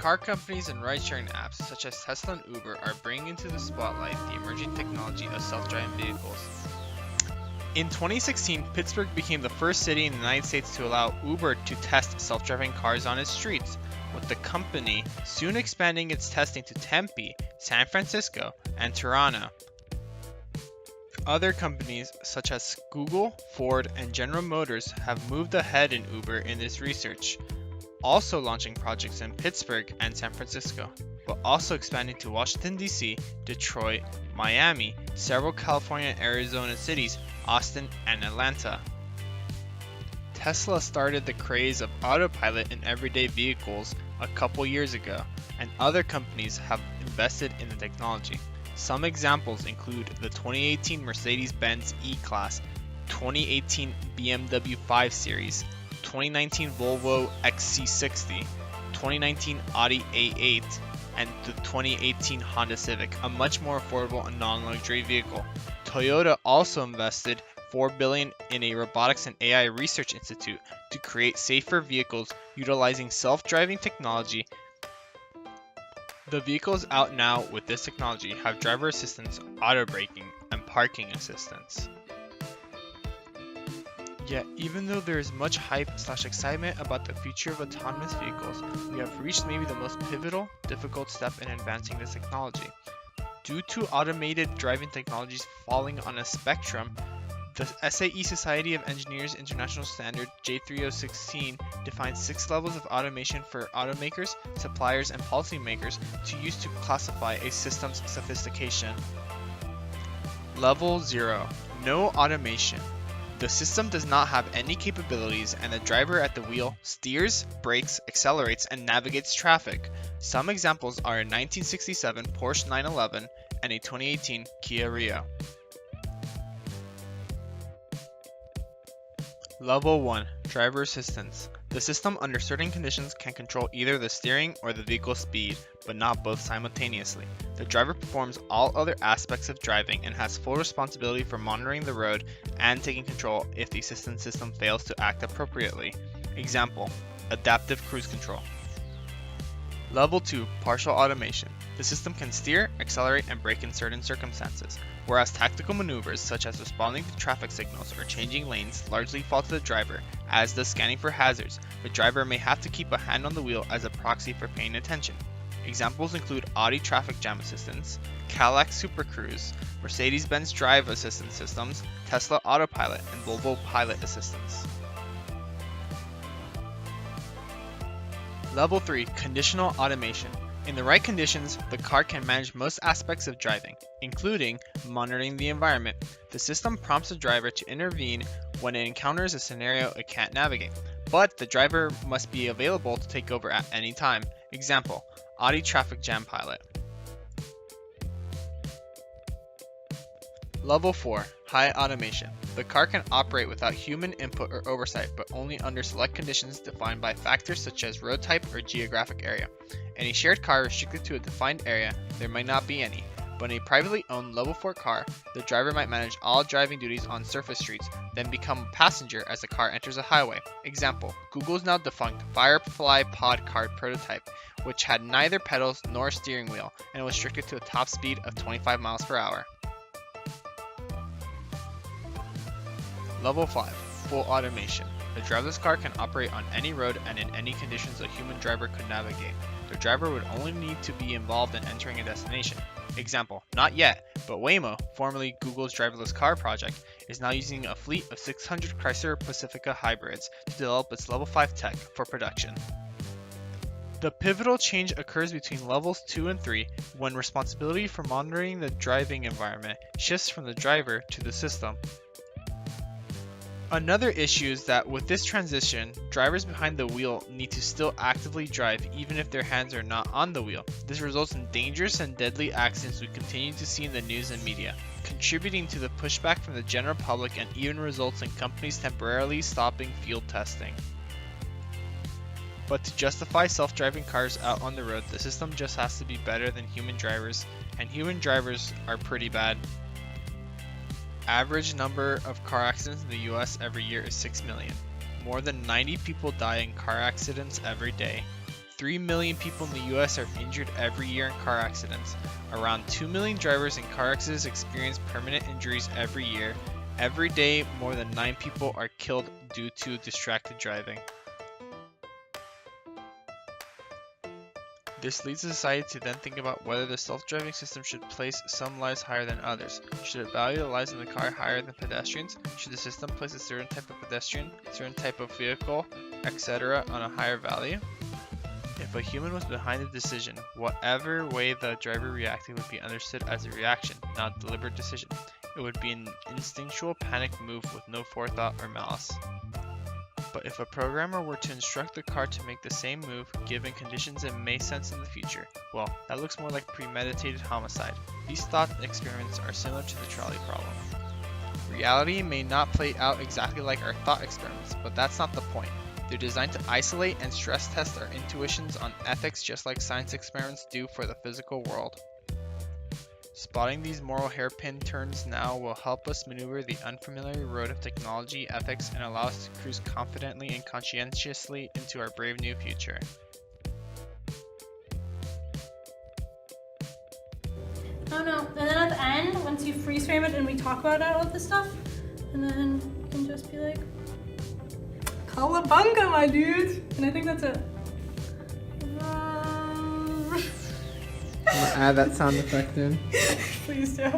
car companies and ride-sharing apps such as Tesla and Uber are bringing into the spotlight the emerging technology of self-driving vehicles. In 2016, Pittsburgh became the first city in the United States to allow Uber to test self-driving cars on its streets, with the company soon expanding its testing to Tempe, San Francisco, and Toronto. Other companies such as Google, Ford, and General Motors have moved ahead in Uber in this research, also launching projects in Pittsburgh and San Francisco, but also expanding to Washington, D.C., Detroit, Miami, several California and Arizona cities, Austin, and Atlanta. Tesla started the craze of autopilot in everyday vehicles a couple years ago, and other companies have invested in the technology. Some examples include the 2018 Mercedes-Benz E-Class, 2018 BMW 5 Series, 2019 Volvo XC60, 2019 Audi A8, and the 2018 Honda Civic, a much more affordable and non-luxury vehicle. Toyota also invested $4 billion in a robotics and AI research institute to create safer vehicles utilizing self-driving technology. The vehicles out now with this technology have driver assistance, auto braking, and parking assistance. Yet, even though there is much hype/excitement about the future of autonomous vehicles, we have reached maybe the most pivotal, difficult step in advancing this technology. Due to automated driving technologies falling on a spectrum, the SAE Society of Engineers International Standard J3016 defines 6 levels of automation for automakers, suppliers, and policymakers to use to classify a system's sophistication. Level 0. No automation. The system does not have any capabilities and the driver at the wheel steers, brakes, accelerates, and navigates traffic. Some examples are a 1967 Porsche 911 and a 2018 Kia Rio. Level 1. Driver Assistance. The system under certain conditions can control either the steering or the vehicle's speed, but not both simultaneously. The driver performs all other aspects of driving and has full responsibility for monitoring the road and taking control if the assistance system fails to act appropriately. Example: adaptive cruise control. Level 2. Partial Automation. The system can steer, accelerate, and brake in certain circumstances, whereas tactical maneuvers such as responding to traffic signals or changing lanes largely fall to the driver, as does scanning for hazards. The driver may have to keep a hand on the wheel as a proxy for paying attention. Examples include Audi Traffic Jam Assistance, Cadillac Super Cruise, Mercedes-Benz Drive Assistance Systems, Tesla Autopilot, and Volvo Pilot Assistance. Level 3. Conditional Automation. In the right conditions, the car can manage most aspects of driving, including monitoring the environment. The system prompts the driver to intervene when it encounters a scenario it can't navigate, but the driver must be available to take over at any time. Example: Audi Traffic Jam Pilot. Level 4. High Automation. The car can operate without human input or oversight, but only under select conditions defined by factors such as road type or geographic area. In a shared car restricted to a defined area, there might not be any, but in a privately owned Level 4 car, the driver might manage all driving duties on surface streets, then become a passenger as the car enters a highway. Example: Google's now defunct Firefly Pod car prototype, which had neither pedals nor steering wheel and was restricted to a top speed of 25 miles per hour. Level 5. Full Automation. The driverless car can operate on any road and in any conditions a human driver could navigate. The driver would only need to be involved in entering a destination. Example: not yet, but Waymo, formerly Google's driverless car project, is now using a fleet of 600 Chrysler Pacifica hybrids to develop its Level 5 tech for production. The pivotal change occurs between levels 2 and 3 when responsibility for monitoring the driving environment shifts from the driver to the system. Another issue is that with this transition, drivers behind the wheel need to still actively drive even if their hands are not on the wheel. This results in dangerous and deadly accidents we continue to see in the news and media, contributing to the pushback from the general public and even results in companies temporarily stopping field testing. But to justify self-driving cars out on the road, the system just has to be better than human drivers, and human drivers are pretty bad. Average number of car accidents in the US every year is 6 million. More than 90 people die in car accidents every day. 3 million people in the US are injured every year in car accidents. Around 2 million drivers in car accidents experience permanent injuries every year. Every day, more than 9 people are killed due to distracted driving. This leads society to then think about whether the self-driving system should place some lives higher than others. Should it value the lives in the car higher than pedestrians? Should the system place a certain type of pedestrian, certain type of vehicle, etc. on a higher value? If a human was behind the decision, whatever way the driver reacted would be understood as a reaction, not a deliberate decision. It would be an instinctual panic move with no forethought or malice. But if a programmer were to instruct the car to make the same move, given conditions it may sense in the future, well, that looks more like premeditated homicide. These thought experiments are similar to the trolley problem. Reality may not play out exactly like our thought experiments, but that's not the point. They're designed to isolate and stress test our intuitions on ethics just like science experiments do for the physical world. Spotting these moral hairpin turns now will help us maneuver the unfamiliar road of technology, ethics, and allow us to cruise confidently and conscientiously into our brave new future. Oh no, and then at the end, once you freeze frame it and we talk about all of this stuff, and then you can just be like, Kalabunga, my dude! And I think that's it. I'm gonna add that sound effect in. Please do.